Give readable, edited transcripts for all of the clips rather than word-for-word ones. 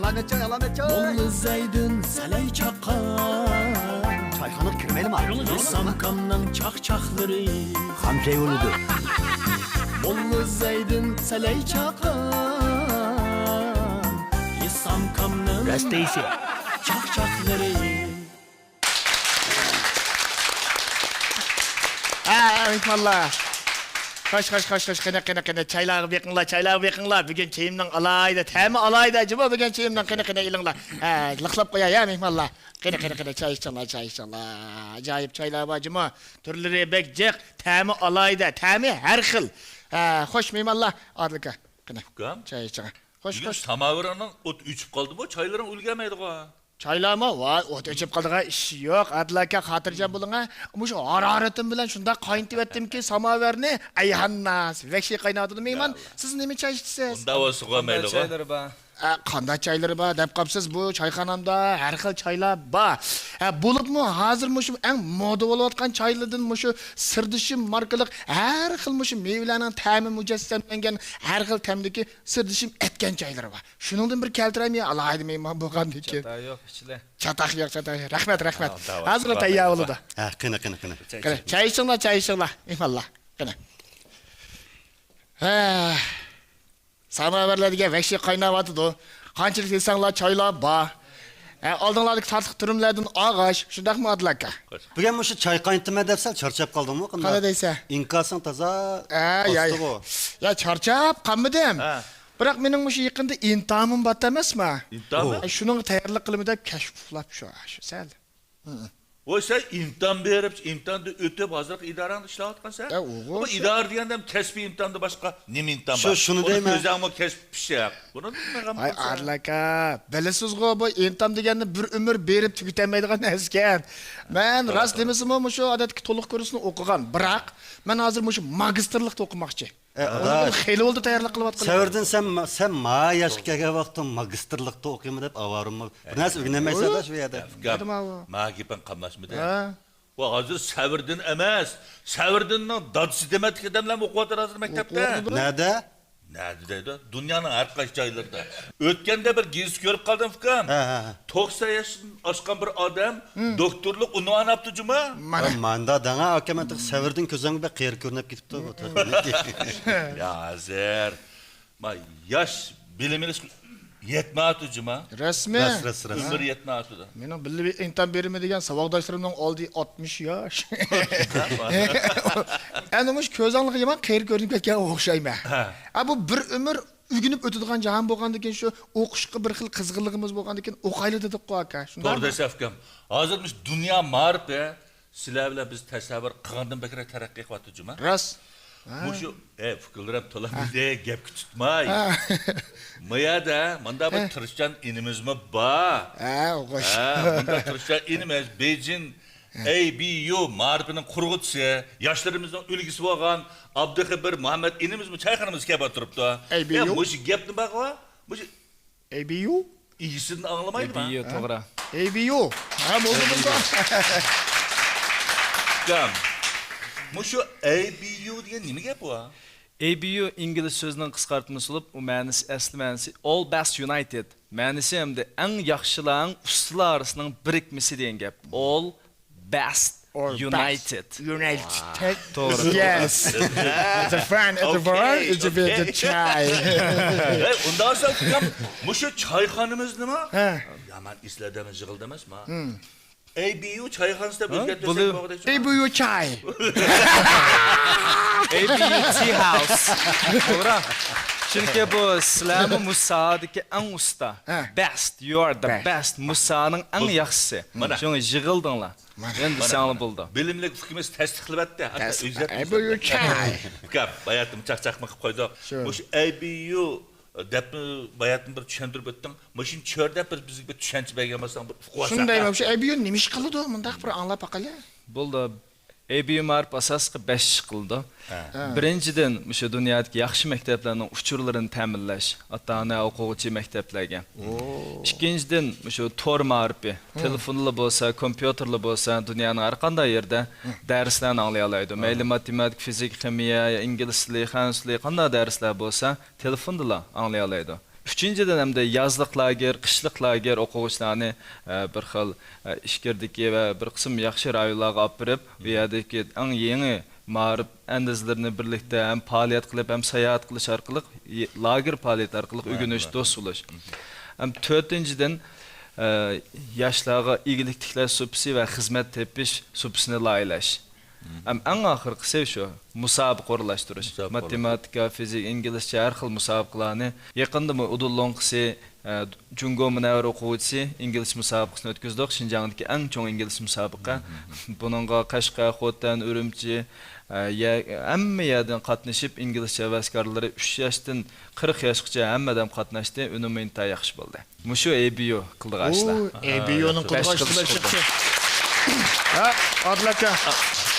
Alamet çay. Mollu Zeydin seley çakan. Çayxana kirmeli abi. Samkamdan çakçakları. Hamşey uludu. Mollu Zeydin seley çakan. Samkamdan Rasteysi. çakçakları. Valla. Koş. Kına. Çaylar bekinglar. Bugün çayımdan alaydı. Temi alaydı acaba bugün çayımdan kına ilinglar. Lıklap koya ya mihmallah. Kına çay içinler. Acayip çaylar var acaba. Türleri bekcek. Temi alaydı. Temi her xil. Hoş mihmallah. Adlıka. Kına. Kam? Çay içinler. Bugün Hoş. samaveranın ot üçüp kaldı mı? Çayların ulgemeydi o. Çaylar mı? Var. Ot içip kaldığa iş yok. Adlaka hatırca bulunğa. Muş hararetim bilen şunda kayıntıp ettim ki samaverni ayhannas. Vekşi kaynatıdı meyman. Siz nemi çay içtiniz? Bunda o suğamaydı o. Çayları ba. Qanday çayları var dep qapsiz bu çayxanamda her xil çaylar var. Bo'libmi hozir mushu eng moda bo'layotgan çaylardan mushu sirdishim markalik her xil mushu mevlarning ta'mi mujassamlangan her xil ta'mdagi sirdishim etgan çaylar var. Shuningdan bir keltiraymi alaydi mehmon bo'lgandan keyin. Çatay yok içile. Chataq yo'q, chataq. Rahmat. Tamam, Hozir tayyor bo'ldi. Ha, qina. Qani, çay içinglar. Inshaalloh. Qani. Samaverlarga vahshiy qaynayotidu. Qanchalik desanglar çaylar bor. Oldinlardagi tartib turimlardan og'ash, shundaqmi adlaka? Bugün şu çay kaynatma depsel çarçap kaldım mı? Qana deysa? İnkasın taza Ya. o. Ya charchab qolmadim. Biroq mening mushu yaqinda intamim bor emasmi? İmtihan mı? Shuning tayyorlik qilib deb kashflab shu sal. O sen imtihan berip, imtihanda ötüp hazırlık idaranı işlevatkan sen. oğul, Ama idare diyenden kesbi imtihanda başka ne imtihan Şu- var? şunu değil mi? Onu gözü kesbi bir şey yap. Bunu bilmem Ay adlaka, bilasiz-ku bu intam deganni bir umr berib tugatammaydigan narsa. Men rost demasam mushu odatga to'liq kursni o'qigan. Biroq men hozir mushu magistrlikda o'qimoqchi. Onu xeyli bo'ldi tayyorlik qilyapman. Severdin sen ma yaşkaga vaqtim magistrlikda okuyayım dep avarım. Bir narsa öğrenemeysen de şu yerde. Dedim abi. Magipen kalmasmıdı. Ha. O hazır Sevirdin emez. Sevirdin'in dadısı demedik adamlar okuvatır hazır mektepte. Nerede? Nerede dedi? Dünyanın her kaç caylarında. Ötkende bir gizli görüp kaldım Fıkam. Ha. 90 yaşın aşkan bir adam doktorluk unvan yaptı cuma. Manda dana akametik severdin közüngü be qiyir görünüp gitipti. Ya hazır. Ma yaş biliminiz yetmeyatı cuma. Rasmi. Ras. Ömür yetmeyatı da. Mening bilib intam bermadigan savodoshlarimning oldi 60 yosh. Endi mush ko'zanliq yaman qiyir ko'rinib ketgan o'xshayman. Bu bir umr ugunib o'tadigan jahon bo'lgandan keyin shu o'qishga bir xil qizg'inligimiz bo'lgandan keyin o'qayli dedik qo'y aka. Doğru desa Fıkam. Hazırmış dünya marif ya. Sizler bile biz tasavvur qilgandan bekara taraqqiy qilyapti cuma. Rost. Muşu fikirlerim to'la bize gap tutmay. Mayada manda bir tirishchan inimiz mi bor? O'qish. Manda tirishchan inimiz Beijing ABU marifinin qurg'utchisi, yoshlarımızın ulgisi bo'lgan Abduxabir Muhammad inimiz mi çayxonamiz kelib turibdi. ABU? Muşu gap nima bor? Muşu ABU? iyisini anlamaydi mı? İyi to'g'ri. ABU. Bo'ldi bunda. Gam. Muşu ABU degan nima gap bu? ABU İngiliz sözünün qısqartması olub, o mənisi, əsli mənisi All Best United. Mənisi həm də ən yaxşıların ustalar arasının birikmesi deyin gəp. All Best United. United. Doğru. Yes. It's a fan, it's a bar, it's a bit of chai. Ondan sonra Fıkam, muşu çayxonamiz nima? Ha. Yaman isladimiz yig'ildi emasmi? ABU çayxonasida o'zgartirsak Bulu- bo'g'daychi. ABU chai. ABU Tea House. To'g'ri. Chunki bu sizlarni musadiki eng usta. Best, you are the best. Musaning eng yaxshisi. Mana. Shuni yig'ildinglar. Endi seni bo'ldi. Bilimlik fikrimiz tasdiqlayapti. Hatta o'zgartirib. ABU chai. Fıkam, bayatim çaqchaqma qilib qo'ydik. Mush ABU deb bayatim bir tushuntirib o'tding. Mushin chörda bir bizga bir tushuncha berganmasan bir uqvosa. Shunday mana shu ABU nima ish qiladi? Mundaq bir anglab aqali. Bo'ldi. ABU marif asasqı 5 qildi. Birinchidan, o'sha dunyodagi yaxshi maktablarning uchurlarini ta'minlash, ota-ona o'quvchi maktablarga. Ikkinchidan, o'sha tor marifi, telefonli bo'lsa, kompyuterli bo'lsa, dunyoning har qanday yerda darslarni anglay oladi. Mayli matematik, fizik, ximiya, ingliz tili, fransuz tili, qanday darslar bo'lsa, telefonda anglay oladi. Üçüncüden hem de yazlık lager, kışlık lager o'quvchilarni bir xil ishkirdiki va bir qism yaxshi rayonlarga olib berib, bu yerdagi eng yangi ma'rif andizlarini birlikda ham faoliyat qilib, ham sayohat qilish orqali, lager faoliyati orqali o'rganish, do'st bo'lish. Ham to'rtinchidan yoshlarga igilik tiklash supsi va xizmat tepish supsini loyihalash. Eng oxirgisi shu musobaqa o'rlashtirish. Matematika, fizik, inglizcha har xil musobaqalarni yaqinda udullonkisi Jungo Munavvar o'quvchisi ingliz musobaqasini o'tkazdik. Shinjongdagi eng chong ingliz musobaqa. Buningga Qashqar, Xotan, Urumchi hamma yerdan qatnashib inglizcha havaskorlari 3 yoshdan 40 yoshgacha hammadan qatnashdi. Unumi inta yaxshi bo'ldi. Mushu ABU qildiqashlar. ABU'ning qildiqashi. Ha, Adlaka.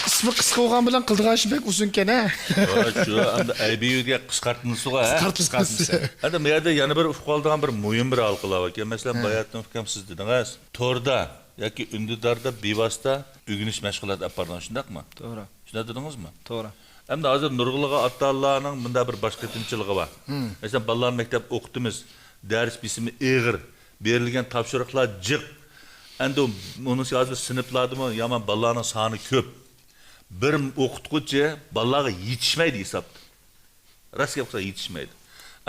İsmi qisqa bo'lgan bilan qildiqashi bek uzunkan ha. Shu endi ABU'ga qisqartmasiga ha. Qisqartmasi. Endi bu yerda yana bir qoldigan bir muhim bir alqilab ekan. Masalan, bayatdan fikrim siz dedingiz. Torda yoki undidarda bevosita o'rganish mashg'ulot olib borgan, shundaqmi? To'g'ri. Shunda dedingizmi? To'g'ri. Endi hozir nurg'ulg'a ota-onalarning bunda bir boshqa tinchiligi bor. Masalan, bolalar maktab o'qitimiz, dars bisimi ig'ir, berilgan topshiriqlar jiq. Endi bunisi hozir sinflardimi yomon bolalarning soni ko'p. Bir o'qituvchi bolalarga yetishmaydi hisobda. Rostga olsa yetishmaydi.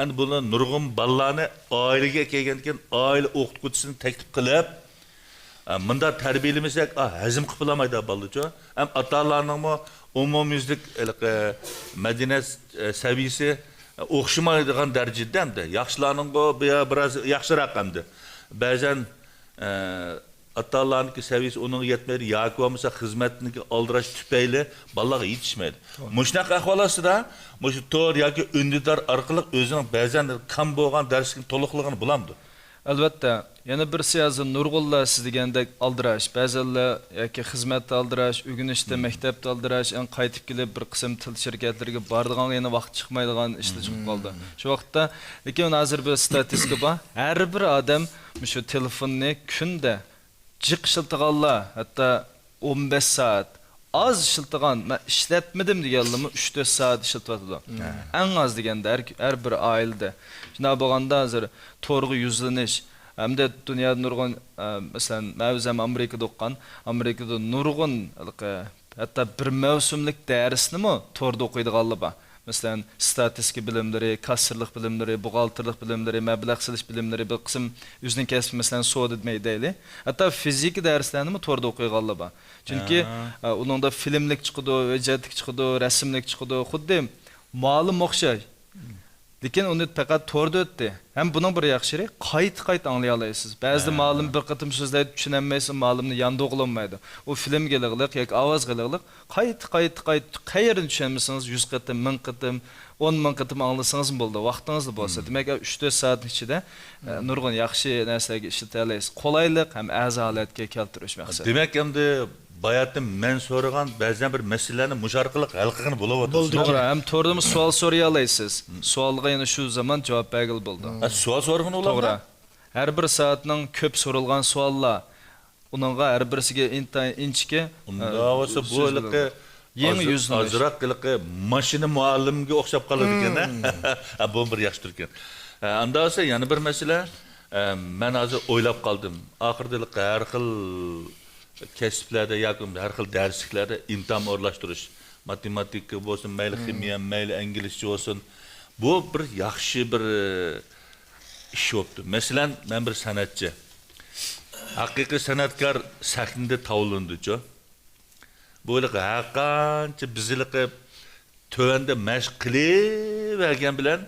Endi buni nurg'un bolalarni oilaga kelgandan oila o'qituvchisini taklif qilib, bunda tarbiyalamasak, hazm qilib olamaydi bolalar. Ham ota-onalarning umumyuzlik madaniyat saviyasi o'xshamaydigan darajada hamda yaxshilarning bu biroz yaxshiroq hamda. Ba'zan ata-onalarniki saviyasi onun yetmeydi, yoki bo'lmasa xizmatniki aldirash tufayli bolalarga yetishmaydi. Mushunaq ahvol ostida, mushu tor yoki undidar orqali o'zining ba'zan kam bo'lgan darsning to'liqligini bilamdi. Albatta, yana bir siyasi nurg'unlar siz degandek aldirash, ba'zilar yoki xizmatda aldirash, o'rganishda maktabda aldirash, qaytib kelib bir qism til shirkatlariga boradigan yana vaqt chiqmaydigan ishlar chiqib qoldi. Shu vaqtda lekin hozir bir statistika bor. Har bir odam shu telefonni kunda jiq ishlatganlar, hatto 15 soat az ishlatgan, men ishlatmadim deganlarmi 3-4 soat ishlatyapti. Eng az deganda har bir oilada. Shuna bo'lganda hozir to'g'ri yuzlanish hamda dunyoda nurg'un masalan, mavzum Amerikada o'qigan, Amerikada nurg'un hatto bir mavsumlik darsnimi to'g'ri o'qiydiganlar bor. Mesela statistik bilimleri, kasırlık bilimleri, buğaltırlık bilimleri, meblag silish bilimleri, bir kısım üzerine kesip mesela soğud etmeyi deyli. Hatta fizik derslerini mi torda okuyganlar var. Çünkü onun da filmlik çıkıdı, vecetlik çıkıdı, resimlik çıkıdı, xuddi malum okşay. Lekin onu fakat torda ötdi. Hem bunun bir yaxşiri qayt anlayalaysiz. Bazı malum bir qatım sözleri düşünenmeysin, malumni yanında oğlanmaydı. O film geliglik, yoki ovoz geliglik qayt qayerdan düşünenmesiniz 100 qatım, 1000 qatım, 10 000 qatım anlasanız mı bo'ldi? Vaqtingiz bo'lsa. Demak 3-4 soat ichida nurg'un yaxshi narsaga ishlata olasiz. Qolaylik ham a'zo holatga keltirish maqsad. Demak endi bayatdan men so'ragan ba'zan bir masalalarni musharqiliq hal qilgan bo'lyapti. To'g'ri, ham to'g'rimi savol so'ray olasiz. Savolga yana shu zaman javob bergil bo'ldi. Savol so'rag'an ular. To'g'ri. Har bir soatning ko'p so'ralgan savollar, uningga har birisiga inchki. Unda bo'lsa bu haliqi yangi yuzini azroq qiliqi mashina muallimga o'xshab qoladi ekan. Bu bir yaxshi turgan. Unda bo'lsa yana bir masala, men hozir o'ylab qoldim. Oxirda har xil kasblarda yoki har xil darsliklarda imtihon o'rlashtirish, matematika bo'lsin, mayli ximiya, mayli inglizcha bo'lsin, bu bir yaxshi bir ish bo'libdi. Masalan, men bir san'atchi, haqiqiy san'atkor sahnada tavlandi-ku. Bu haqqancha bizliqi tövende mashq qilavergan bilan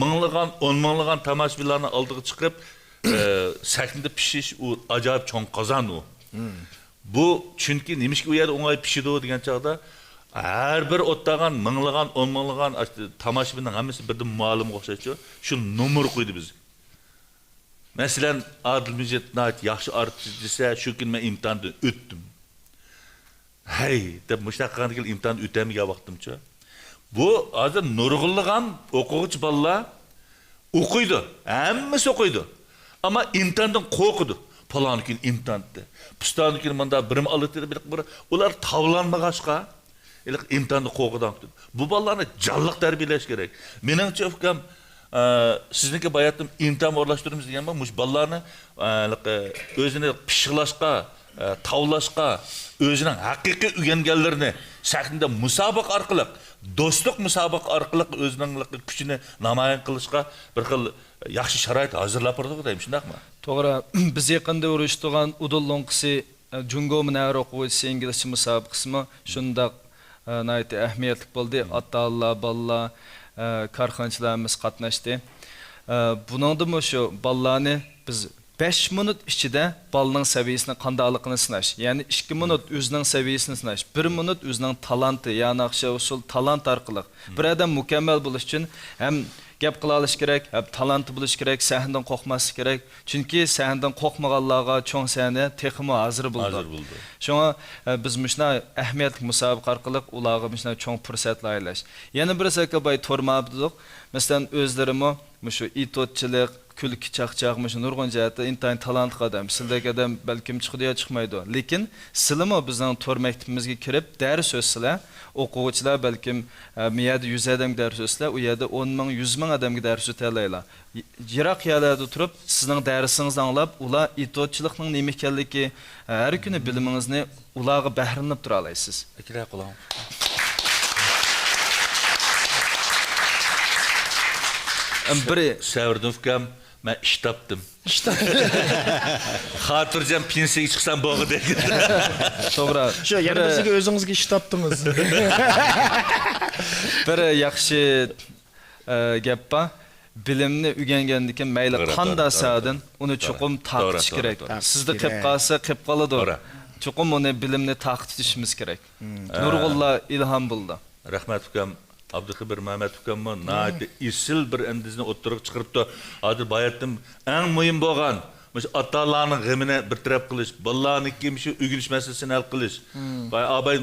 minglagan, 10 minglagan tomoshabinlarning oldiga chiqib, sahnada pishish u ajoyib cho'ng qozon u. Bu çünkü neymiş ki o yerde onay pişidi degan çağda her bir ottagan, minglagan, 10 minglagan tomoshabinning hammasi birdan muallim o'xshaydi. Shu nomer qo'ydi biz. Masalan, Adil Müjdatnat yaxshi artist desa, shu kun men imtihondan o'tdim. Hey, deb mushtaqan kelib imtihon o'tamagan vaqtimcha. Bu hozir nurg'unlagan o'quvchi bolalar o'qiydi, hammasi o'qiydi. Ama imtihondan qo'rqidi. Falan gün imtihandı. Pistan gün manda birim alıtır bir ular tavlanmagaçqa imtihanda qo'rqadan. Bu bolalarni jalliq tarbiyalash kerak. Meningcha fikrim sizniki bayatım imtihan o'rlashtiramiz degan bu mush bolalarni o'zini pishiqlashga, tavlashga, o'zining haqiqiy o'rganganlarini sahnada musobaqa orqali, do'stlik musobaqa orqali o'zining kuchini namoyon qilishga bir xil yaxshi sharoit hozirlab turdik deyman, shundaqmi? To'g'ri, biz yaqinda urushtirgan Udullo'nqisi Jungo Minar o'quvchisi inglizcha musobaqasimi shundaq nayt ahamiyatli bo'ldi. Ota-onalar, bolalar, korxonchilarimiz qatnashdi. Buningda shu bolalarni biz 5 minut ichida bolaning saviyasini qandoqligini sinash, ya'ni 2 minut o'zining saviyasini sinash, 1 minut o'zining talanti, ya'ni naqsha usul talant orqali bir odam mukammal bo'lish uchun ham gap qila olish kerak, ham talanti bo'lish kerak, sahnadan qo'rqmaslik kerak. Chunki sahnadan qo'rqmaganlarga cho'ng sahna texmo hozir bo'ldi. Shunga biz mushna ahamiyatli musobaqa orqali ularga mushna cho'ng fursatlar aylash. Yana bir sakabay tormabdiq. Masalan, o'zlarimi mushu itotchilik, kulki chaqchaq, mushu nurg'un jihatda intayin talant qadam. Sizlardek adam balkim chiqdi yo chiqmaydi. Lekin sizlarmi bizning to'r maktabimizga kirib dars o'tsizlar, o'quvchilar balkim miyada 100 odam dars o'tsizlar, u yerda 10 ming, 100 ming odamga dars o'talaylar. Yiroq yerlarda turib sizning darsingizni anglab, ular itotchilikning nima ekanligi, har kuni bilimingizni ularga bahrinib tura olasiz. Akira quloq. Biri Savrdim ukam, men ish topdim. Xotirjam pensiyaga chiqsam bo'g'i dedi. To'g'ri. Shu, yana bizga o'zingizga ish topdingiz. Bir yaxshi gap bor. Bilimni o'rgangandan keyin mayli qanday sadan uni chuqum taqtish kerak. Sizda qilib qolsa qilib qoladi. Chuqum uni bilimni taqtishimiz kerak. Nurg'ullar ilhom bo'ldi. Rahmat ukam, Abdulxabir Mehmet ukamma nayt isil bir endizni o'ttirib chiqiribdi. Hozir bayatdim eng muhim bo'lgan mush ota-onalarning g'amini bir taraf qilish, bolalarniki shu o'rganish masalasini hal qilish. Bay abay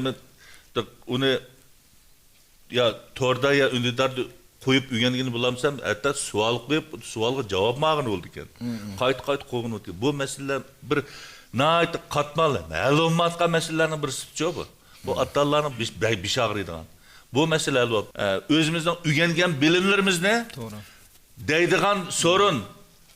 uni ya torda ya undidarda qo'yib o'rganganini bilamsam, hatto savol qo'yib, savolga javob mag'in bo'ldi ekan. Qayt qo'ygan o'tdi. Bu masalalar bir nayt qatmalı, ma'lumotga masalalarning bir sutchi bu. Bu ota-onalarning bishag'riydigan. Bu mesele özümüzden ügengen bilimlerimiz ne? Doğru. Deydiğen sorun,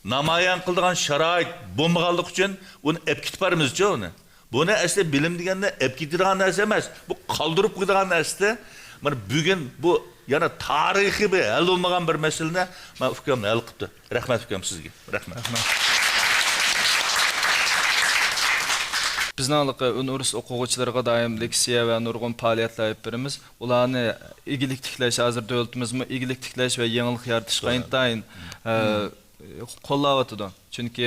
namayan kıldığan şarait, bombalık için onu epkit varımız çoğunu. Bu ne aslında bilim diyen de epkitiren nersi emez. Bu kaldırıp koyduğun nersi. Bugün bu yani tarihi bir el olmayan bir mesele ne? Ben ufkamla el kıptı. Rahmet ufkam sizge. Rahmet. Bizninglik universitet o'quvchilariga doim leksiya va nurg'un faoliyatlar olib beramiz. Ularni igilik tiklash, hozir davlatimizmi igilik tiklash va yangilik yaratishga intayin qo'llayotdi. Chunki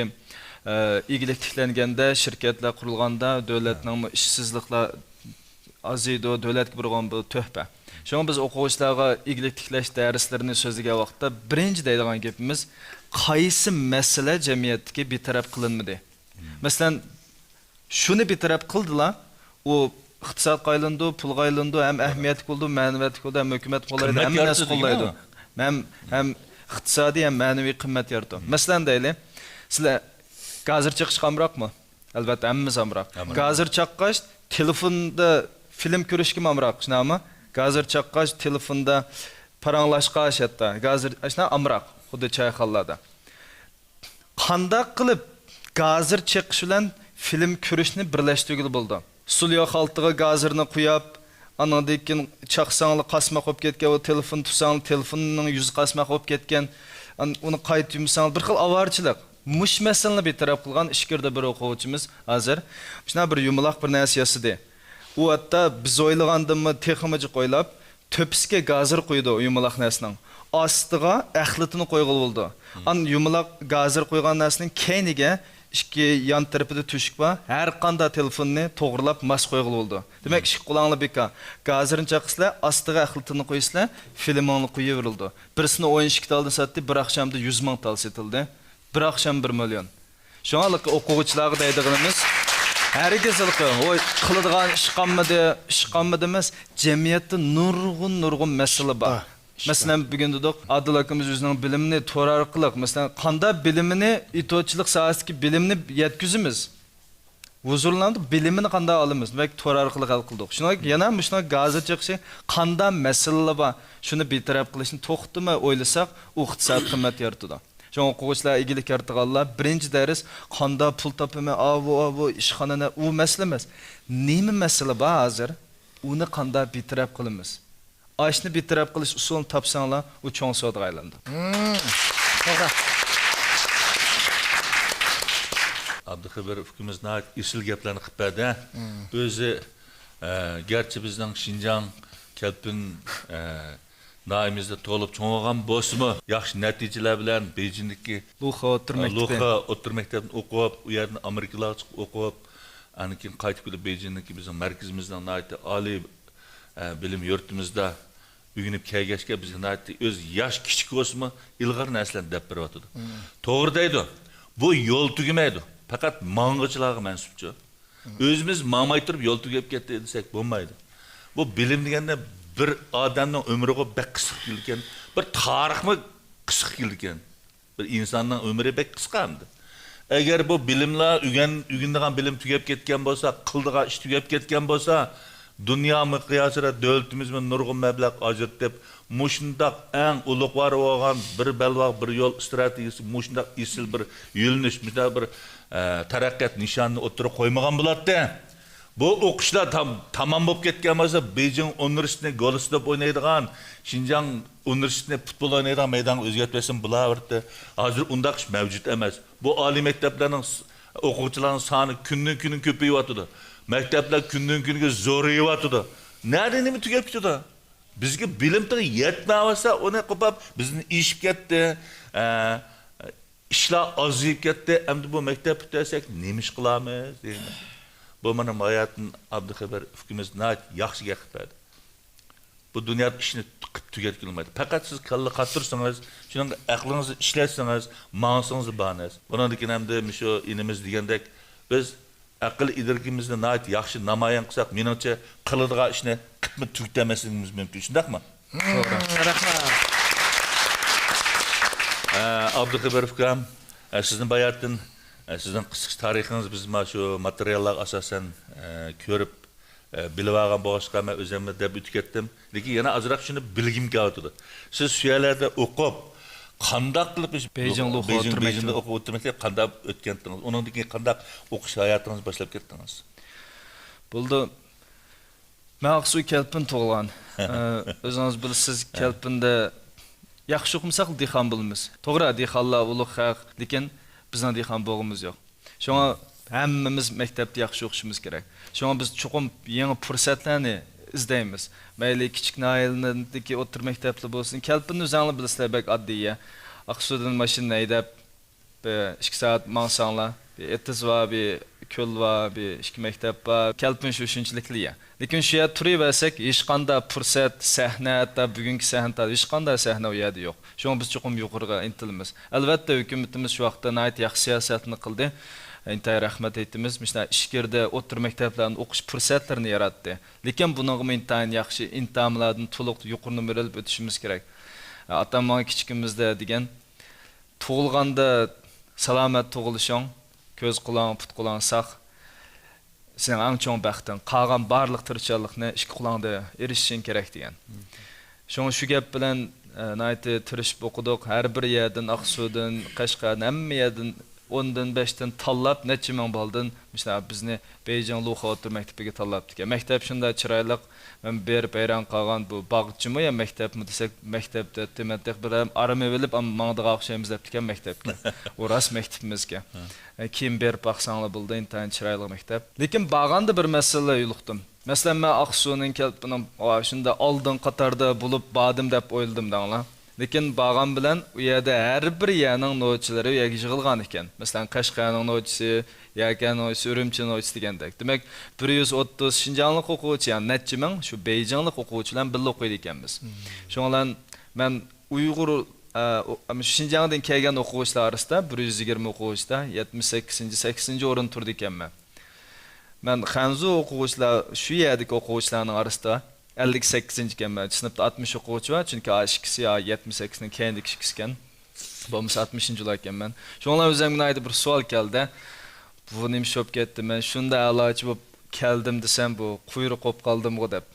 igilik tiklanganda, shirkatlar qurilganda davlatning ishsizliklar aziydi, davlatga bo'lgan bu tuhfa. Shunga biz o'quvchilarga igilik tiklash darslarini so'zlagan vaqtda birinchi deydigan gapimiz qaysi masala jamiyatga betaraf qilinmadi. Masalan, şunu bir taraf kıldılar, o iqtisod qaylindi, pul qaylindi, hem ahamiyatli bo'ldi, ma'naviyatli bo'ldi, hem hükümet qo'llaydi, hem narsa qo'llaydi. Hem iqtisodiy hem ma'naviy qimmat yaratdi. Masalan deyli, sizlar gazir chiqish qamroqmi? Albatta, hammamiz amroq. Gazir chaqqash telefonda film ko'rishga amroq, shunami? Gazir chaqqash telefonda paranglashqash hatta, gazir ashna amroq, xuddi choyxonalarda. Qanday qilib gazir chiqish bilan film ko'rishni birlashtirgili bo'ldi. Sulyo xaltiga gazirni qo'yib, andan keyin chaqsangli qasmaq bo'lib ketgan, o telefon tutsang, telefonning yuzi qasmaq bo'lib ketgan, uni qayta yumsang, bir xil avarchilik. Mush masalani betaraf qilgan ishkirda bir o'quvchimiz hozir shuna bir yumaloq bir narsa yasadi. U hatto biz o'ylagandimmi texnimachi qo'ylab, to'pisiga gazir qo'ydi yumaloq narsaning. Ostiga axlatini qo'yg'il bo'ldi. An yumaloq gazir qo'ygan narsaning keyniga ikki yan tarafida tuşuk var. Her qanday telefonni to'g'rilab mas qo'yg'il bo'ldi. Demak, ikki qulangli beka. Gazirni chaqislar, ostiga axlatini qo'ysizlar, filmni qo'yib verildi. Birisini 12 taldan satdi, bir axşamda 100 ming tal setildi. Bir axşam 1 million. Shuningdek o'quvchilarga deydiganimiz herkeslik o qiladigan ish qanmadi emas, jamiyatda nurg'un masala bor. Mesela bugün dedik, Adil akımız yüzünden bilimini to'g'ri orqali, mesela qanday bilimini itotchilik sohasidagi bilimni yetkazimiz. huzurlanib bilimini qanday olamiz? Demak, to'r orqali hal qildik. Shunga yana shuna gazet chiqishi qanday masalalar bor, shuni betaraf qilishni to'xtamay o'ylasak, u iqtisod qimmat yaratadi. Şoň okuwçylar igilik ýartyganlar birinji ders qanda pul tapymy, awu işxanana u mesele emas. Neme mesele bar hazır? Uny qanda betaraf qılymyz. Aşny betaraf qilish usulini tapsaňlar, u çoň sowda aýlandy. To'g'ri. Abduxabir hükümüz nəhayət isil geplerini qıpbədə. Özü, gerçi bizden Şinjan, Kelpin, naimizde tolup çoğalgan bolsunmu, yaxşı neticeler bilen Beijing'deki Luxa otur mektebini okup, u yerden Amerikalığa çıkıp okup, anikin qaytıp gelip Beijing'deki bizim merkezimizden nəhayət ali bilim yurtumuzda ügünüp kəygeçke bizden nəhayət öz yaş kiçik olsunmu, ilgar neslen dep bir vatıdı. Doğru deydi. Bu yol tügümeydi. Fakat mağıncılağı mensupçu. Özümüz mağmay turup yol tügüp gitti desek bulmaydı. Bu bilim degende bir adamın ömrü bek kısık gelirken, bir tarih mı kısık gelirken, bir insanın ömrü bek kıskandı. Eğer bu bilimler ügündiğen bilim tügüp ketken bolsa, kıldığa iş tügüp ketken bolsa, dünya miqyasıra dövletimiz mi nurgun meblağ ajırtıp, muşundak en uluk var olan bir belvaq, bir yol stratejisi, muşundak isil bir yülünüş, bir taraqqiyat nişanını oturup koymagan buladı. Bu o'qishlar tamam bo'lib ketgan bo'lsa, Beijing universitetini gol ustida o'ynaydigan, Xinjiang universitetini futbol o'ynaydigan maydon o'zgartmasin bo'laverdi. Hozir undaq ish mavjud emas. Bu oliy maktablarning o'quvchilarining soni kundan-kun ko'payyapti. Maktablar kundan-kunga zo'rayapti. Nerede nima tugab ketdi? Bizga bilim tigi yetmasa, uni qo'pab bizni ishib ketdi. İşler azayıp ketdi. Endi bu maktab bitirsak nima ish qilamiz deyman. Bu benim hayatın Abduxabir hükümüz nəhayət yaxşı gəqibədi. Bu dünyada işini tügetkilmedi. Fakat siz kalla qatırsanız, şunun aklınızı işlətsiniz, mağısınızı bağınız. Bunun dikin hem de şu inimiz degендek, biz akıl idrikimizni nəhayət yaxşı namayan qılsaq, menimçe qılıdığa işini qıtmı tügtemesimiz mümkün. Şundaq mı? Abduxabir hüküm, sizin bayatın sizden kısık tarihiniz biz şu materyallar asasen körüp bilip algan boğazqa ben özümde deb ütükettim. Lekin yana azırak şunu bilgim geldi. Siz şu yerlerde okup qandaq qilib Beijing'de okup oturmakta qandaq ötkendiniz. Onun deki qandaq okuş hayatınız başlap kettiniz. Buldu. Men Aqsuy Kelpin tug'ilgan. Özünüz bilsiz Kelpin'de yaxshi oqumsaq dehqon bo'lamiz. To'g'ri, dehqonlar ulug' xalq, lekin bizning dehqon bo'g'imiz yo'q. Şoňa hammamiz maktabda yaxshi o'qishimiz kerak. Şoňa biz cho'qim yangi fursatlarni izlaymiz. Mayli kichik nailniki o'tir maktablar bo'lsin, Kelpinni o'zinglar bilasizlar, bek oddiy. Aqsuydan mashina haydab 2 soat mansanglar, bir etiz var, bir köl var, bir 2 maktab var. Kelpin şu shunchlikli. Lekin shu yerda turaversak, hech qanday fursat, sahna, hatta bugungi sahnada hech qanday sahna u yerda yo'q. Şoň biz cho'qim yuqoriga intilamiz. Albatta hukumatimiz shu vaqtda nəhayət yaxshi siyosatni qildi. Intay rahmat aytamiz. Mishna ishkirda o'tir maktablarni o'qish fursatlarini yaratdi. Lekin buningga intayin yaxshi intamlardan to'liq yuqori berilib o'tishimiz kerak. Atam menga kichikimizda degan, tug'ilganda salomat tug'ilishing, ko'z quloq, put quloq saq. Sen ang çoğun baxtın, qalğan barlıq tirişçilikni iki qulağında erişişin kerak degan. Şoň şu gap bilan nəhayət tirişib okuduq. Her bir yerden, Aqsudan, Qashqardan, hamma yerden 10dan 5dan tanlap neçə min baldan bizni Beijing Luxa otur maktabiga tanlap degan. Maktab şunda chiroyli, men berib hayran qalğan bu bag'chimi ya maktabmi desek, maktabda tematdek bir arama bilib, mangdiga o'xshaymiz deb degan maktabga. O ras maktabimizga. Kim berib baqsanglar bo'ldi, intayin chiroyli maktab. Lekin bag'anda bir masala yo'liqdim. Masalan, men Aqsuning Kelpinin shunda oldin qatarda bo'lib badim deb o'yladim danglar. Lekin bağan bilan u yerda har bir yerning nochilari u yerga yig'ilgan ekan. Masalan, Qashqarning nochisi, Yakan nochisi, Urumchi nochisi degandek. Demak, 130 Xinjianglik o'quvchi, ya'ni necha ming shu Beijinglik o'quvchilar birga o'qiydi ekanmiz. Shundan men Uyg'ur Xinjiangdan kelgan o'quvchilar orasida 120 o'quvchida 78-80 o'rin turdi ekanman. Men Xanzu o'quvchilar shu yerdagi o'quvchilarning orasida 58 ekanman. Sinfda 60 o'quvchi var, chunki A2'si ya 78'ning keyingi kishisi ekan. Bo'lmasa 60-yillar ekanman. Shundan o'zimga aytib bir savol keldi. bu nima shop ketdi, men shunda aloji bo'lib keldim desam bu quyruq qo'yib qoldim-ku deb.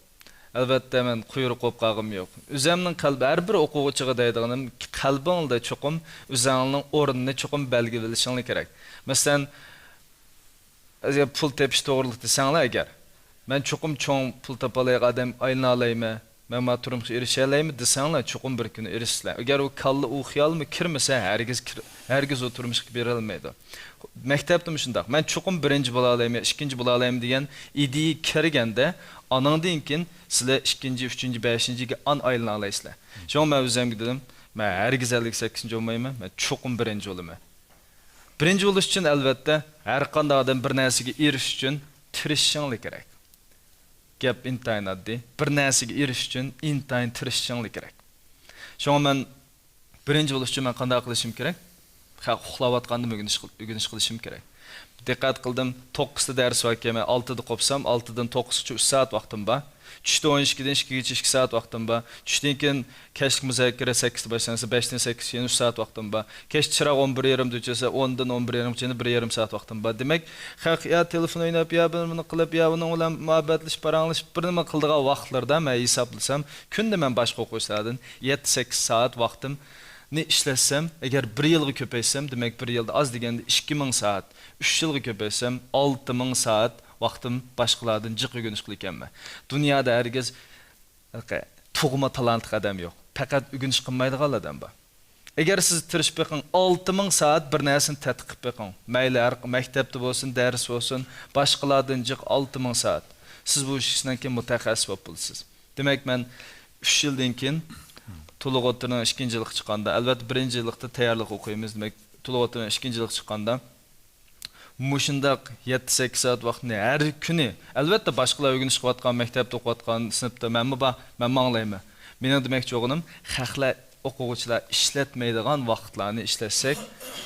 Albatta men quyruq qo'yib qolg'im yo'q. O'zimning qalbi har bir o'quvchiga deydiganim qalbingda cho'qim o'zingning o'rnini cho'qim belgilashing kerak. Masalan, agar pul tepish to'g'riliq desanglar agar, men cho'qim cho'ng pul topalayga odam aylana olaymi, men ma turmushga erisha olaymi desanglar cho'qim bir kun erishsizlar. Agar u kalla u xiyolmi kirmasa, hargiz o turmushga bera olmaydi. Maktabda shundoq. Men cho'qim birinchi bo'la olaymi, ikkinchi bo'la olaymi degan ideya kirganda, anandan keyin sizlar 2, 3, 5-ga an aylana olaysizlar. Sho'ng men o'zimga dedim, men hargiz 58-chi olmayman, men cho'qim birinchi bo'laman. Birinchi bo'lish uchun albatta har qanday odam bir narsaga erishish uchun tirishishing kerak. Gap intayin oddiy. Bir narsaga erishish uchun intayin tirishishing kerak. Sho'ng men birinchi bo'lish uchun men qanday qilishim kerak? Uxlayotganda o'rganish qilishim kerak. Diqqat qildim, 9 ta dars var ekan, 6 da qopsam, 6 dan 9gacha 3 soat vaqtim bor. Tushda 12 dan 2gacha 2 soat vaqtim bor. Tushdan keyin kechki muzokara 8 da boshlansa, 5 dan 8gacha 3 soat vaqtim bor. Kech chiroq 11:30 da o'chsa, 10 dan 11:30gacha 1,5 soat vaqtim bor. Demak, ya telefon o'ynab, ya buni qilib, ya uni bilan muhabbatlashib, paranglashib, bir nima qildigan vaqtlarda men hisoblasam, kunda men boshqa o'quvchilardan 7-8 soat vaqtim ne işletsem, eğer bir yılga köpeysem, demek bir yılda az degende 2000 saat, 3 yılga köpeysem, 6000 saat vaqtim başqalardan jiq o'rganish qilganman. Dunyoda herkes tug'ma talantli odam yo'q. Faqat o'rganish qilmaydigan odam bor. Eğer siz tirishib beqing, 6000 saat bir narsani tadqiq beqing. Mayli maktabda bo'lsin, dars bo'lsin, başqalardan jiq 6000 saat. Siz bu ishdan keyin mutaxassis bo'lasiz. Demak, men 3 yildan keyin Tuluq o'tirning 2-yillik chiqqanda, albatta 1-yillikda tayyorlik o'qiymiz. Demak, Tuluq o'tirning 2-yillik chiqqanda mushundaq 7-8 soat vaqtni har kuni, albatta boshqalar o'rganish qilayotgan, maktabda o'qiyotgan sinfda menmi bor, men manglayman. Mening demoqchi o'g'lim, xalqlar o'quvchilar ishlatmaydigan vaqtlarni ishlatsak,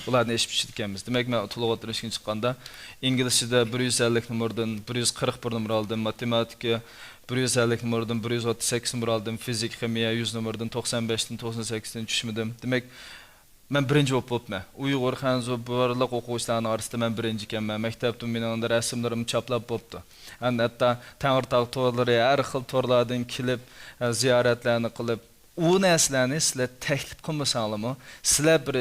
ularni eshitib ekanmiz. Demak, men Tuluq o'tirning 2-yillik chiqqanda inglizchada 150 nomerdan 141 nomer oldim, matematika 150 nomerdan 138 nomer aldım, fizik, kimya 100 nomerdan 95'dan 98'dan tushmadim. Demak, men birinchi bo'libman. Uyg'ur, Xanzo barliq o'quvchilarning orasida men birinchi ekanman. Maktabda mening rasmlarim choplab bo'libdi. Hatto Tangirtog' to'rlari har xil to'rlardan kelib, ziyoratlarni qilib, u narsalarni sizlar taklif qilmasanglarmi, sizlar bir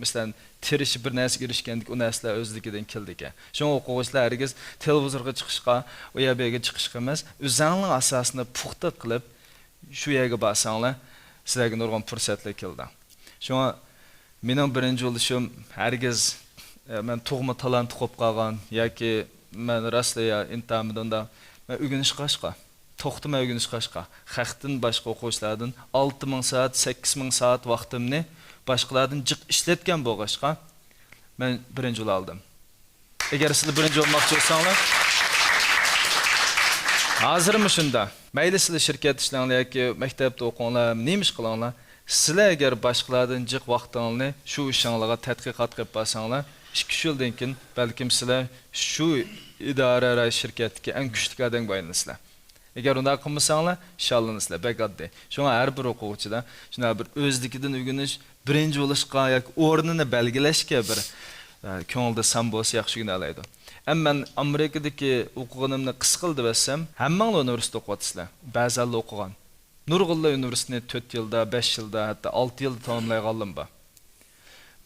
masalan tirishib bir narsaga erishgandik, u narsalar o'zligidan keldi ekan. Shunga o'quvchilar herkes televizorga chiqishga, u yerga chiqishga emas, o'zingning asosini puxta qilib, shu yerga borsanglar, sizlarga nurg'un fursatlar keldi. Shunga mening birinchi bo'lishim herkes men tug'ma talant qo'yib qolgan yoki men rostla intamidanda men o'rganish qilishga, to'xtamay o'rganish qilishga, xalqdan boshqa o'quvchilardan 6000 soat, 8000 soat vaqtimni başqalardan jiq ishlatgan bo'lg'ashqa men birinchi bo'la oldim. Agar sizlar birinchi bo'lmoqchi bo'lsanglar, hozirmi shunda? Mayli sizlar shirkat ishlanglar yoki maktabda o'qinglar, nima ish qilinglar, sizlar agar boshqalardan jiq vaqtingizni shu ishingizga tadqiqot qilib bo'lsanglar, 2 yildan keyin balkim sizlar shu idora shirkatga eng kuchli odam bo'lasizlar. Eğer unday qilmasanglar, shallingizlar begoddi. Shunga har bir o'quvchida shuna bir o'zligidan o'rganish, birinchi bo'lishga yoki o'rnini belgilashga bir ko'ngilda sam bo'lsa yaxshi o'ylaydi. Men Amerikadagi o'qiganimni qis qildi desam, hammanglar universitetda o'qiyapsizlar. Ba'zilar o'qigan. Nurg'ullar universitetini 4 yilda, 5 yilda, hatto 6 yilda tamomlaganlar bor.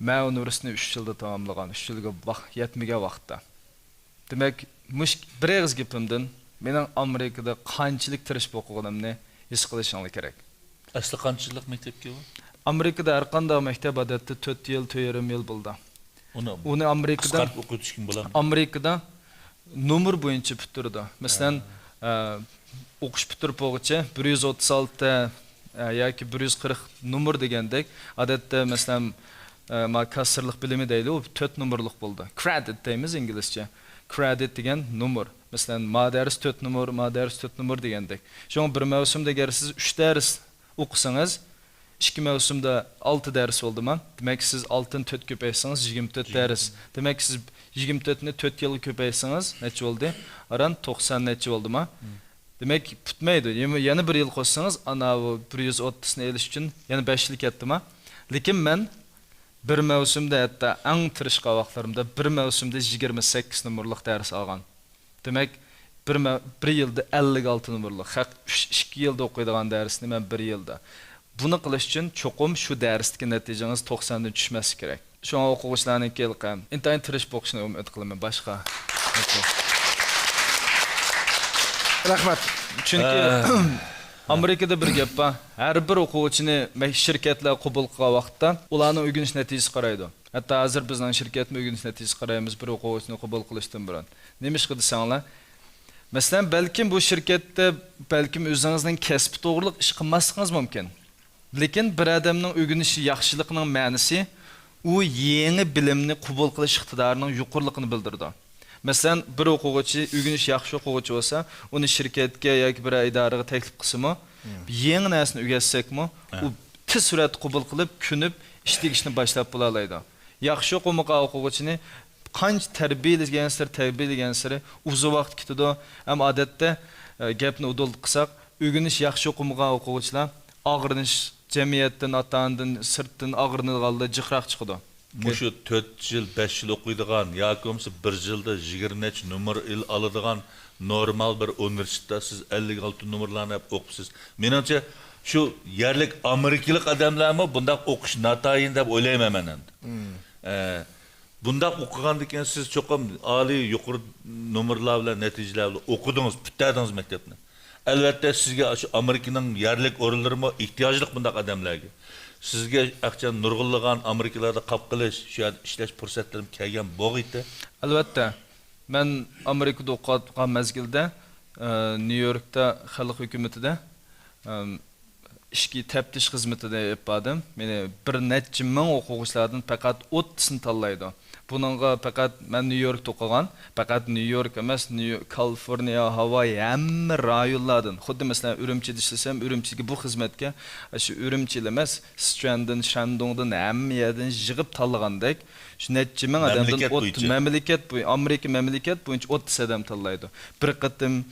Men universitetni 3 yilda tamomlagan, 3 yilga yetmagan vaqtda. Demak, bir og'iz gapimdan mening Amerikada qanchalik tirishib o'qiganimni his qilishinglar kerak. Asli qanchalik maktabga bu? Amerikada har qanday maktab odatda 4 yil, 4,5 yil bo'ldi. Uni Amerikada o'qitish kim bo'ladi? Amerikada nomer bo'yicha bitirdi. Masalan, o'qish bitirib bo'lguncha 136 ta yoki 140 nomer degandek, odatda masalan kasrlik bilimi deydi, u 4 nomerlik bo'ldi. Credit deymiz inglizcha. Credit degan nomer. Mesela madars 4 nomer, madars 4 nomer degandek. Şoň bir mavsumda eger siz 3 ders okusanız, 2 mavsumda 6 ders bolduma. Demek siz 6'ın 4 köpeysanız 24 ders. Demek siz 24'ni 4 yıl köpeysanız neçe oldu? Aran 90 neçe olduma. Demek tutmaydı. Yana bir yıl qo'shsangiz, ana bu 130'ni elish uchun yana 5 yil ketdimi? Lekin men bir mavsumda hatto eng tirishqan vaqtlarimda bir mavsumda 28 nomerlik dars olgan. Demak, bir yilda 56 nomerlik. Haq 2 yilda o'qiydigan darsni men 1 yilda. Buni qilish uchun cho'qim shu darsdagi natijangiz 90 dan tushmasi kerak. Shunga o'quvchilarning kelqam. Intayin tirish bo'lishini umid qilaman. Boshqa. Rahmat. Chunki Amerikada bir gap bor. Har bir o'quvchini shirkatlar qabul qilgan vaqtda ularning o'rganish natijasi qaraydi. Hatto hozir bizning shirkatimiz o'rganish natijasi qaraymiz bir o'quvchini qabul qilishdan burun. Nima ish qilsanglar? Masalan, balkim bu shirkatda balkim o'zingizning kasbi to'g'riliq ish qilmasligingiz mumkin. Lekin bir odamning o'rganishi yaxshiligining ma'nosi u yangi bilimni qabul qilish iqtidorining yuqoriligini bildirdi. Masalan, bir o'quvchi o'rganish yaxshi o'quvchi bo'lsa, uni shirkatga yoki bir idoraga taklif qilsa-mu, yangi narsani o'rgatsakmi, u tez suratda qabul qilib, kunib ishni boshlab bo'la oladi. Yaxshi o'qimagan o'quvchini qancha tarbiyalagan sari uzun vaqt ketadi. Ham odatda gapni udul qilsak, o'rganish yaxshi o'qimagan o'quvchilar og'rinish jamiyatdan, otandan, sirtdan og'rinilganda jiqroq chiqadi. Muşu 4 yıl, 5 yıl okuyduğun, yakımsı 1 yılda 20 numara alıdığın normal bir üniversitede siz 56 numaralarını hep okusuz. Menimce şu yerlik Amerikalık adamlar mı bunda okuş natayın deb oylayman men endi. Bunda okugandan siz çok ali yuqori numaralar bilan natijalar bilan o'qidingiz, bitdingiz maktabni. Albatta sizga şu Amerikaning yerlik o'rinlari ehtiyojli bunda adamlarga. Sizga aqcha nurg'unlagan Amerikalarda qap qilish, shu yerda ishlash fursatlarim kelgan bo'g'iydi. Albatta. Men Amerikada o'qiyotgan mezgilda New Yorkda xalq hukumatida ishki taftish xizmatida yapadim. Meni bir necha ming o'quvchilardan faqat 30 tanlaydi. Bununla faqat men New Yorkda o'qigan, faqat New York emas, California, Hawaii hamma rayonlardan. Xuddi masalan Urumchida ishlasam, Urumchiga bu xizmatga shu Urumchida emas, Sichuandan, Shandongdan hamma yerdan yig'ib tanlagandek, shu necha ming odamdan 30 mamlakat bu Amerika mamlakat bo'yicha 30 odam tanlaydi. Bir qatim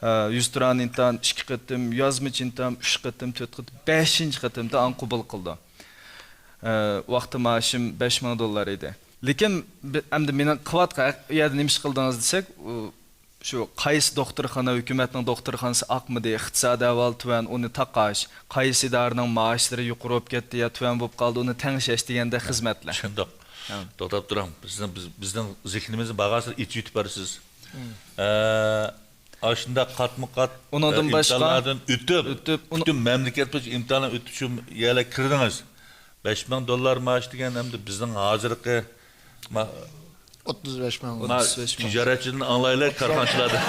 100 turan imtihon, 2 qatim yozmachi imtihon, 3 qatim, 4 qatim, 5-chi qatimda qabul qildi. Vaqti maoshim $5000 edi. Lekin endi meni qivatqa yerda nima ish qildingiz desak, shu qaysi doktorxona, hukumatning doktorxonasi oqmidi, iqtisodiy ahvol tuvan, uni taqash, qaysi idoraning maoshlari yuqori bo'lib ketdi yo tuvan bo'lib qoldi, uni tengshash deganda xizmatlar. Shundoq. To'xtab turam. Bizning zihnimizni bag'asir ichib yutib berasiz. Aslında qatma-qat undan boshqa o'tib, butun mamlakat bo'yicha imtihondan o'tib shu yerga kirdingiz. $5000 maaş degan hamda bizning hozirgi 35 ming. Tijoratchilarni anglaylar, korxonchilarni.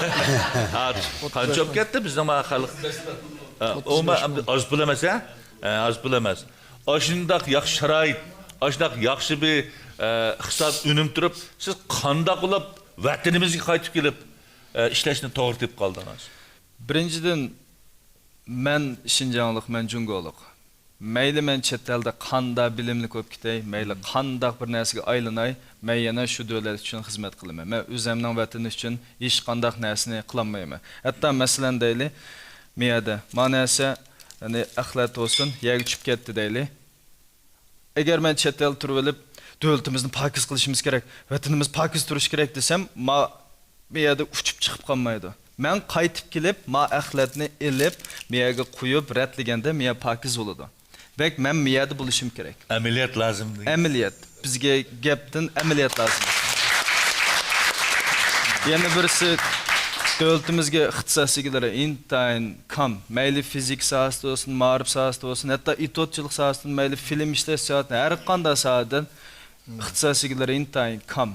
Qancha olib ketdi bizning xalq? O'ma oz pul emas, oz pul emas. Oshundaq yaxshi sharoit, oshundaq yaxshi bir iqtisod unum turib, siz qandoq qilib vatanimizga qaytib kelib ishlashni to'g'ri deb qoldingiz? Birinchidan men Shinjonlik, men Jungolik. Mayli men chet elda qanday bilimli ko'p ketay, mayli qanday bir narsaga aylanay, men yana shu davlat uchun xizmat qilaman. Men o'zimning vatani uchun hech qanday narsani qilmayman. Hatto masalan deyli, miyada manasa, ya'ni axlat olsun, yerga tushib ketdi deyli. Agar men chet el turib olib, davlatimizni pokiz qilishimiz kerak, vatanimiz pokiz turishi kerak desam, miyada uchib chiqib qolmaydi. Men qaytib kelib, axlatni elib, miyaga qo'yib, ratliganda miya pokiz bo'ladi. Bek men miyada bo'lishim kerak. Ameliyat lazım. Ameliyat. Bizga gapdan ameliyat lazım. Yana birisi davlatimizga ixtisoslilari intayin kam. Mayli fizik sohasida bo'lsin, ma'rif sohasida bo'lsin, hatto itotchilik sohasida, mayli film ishlash sohasida, har qanday sohadan ixtisoslilari intayin kam.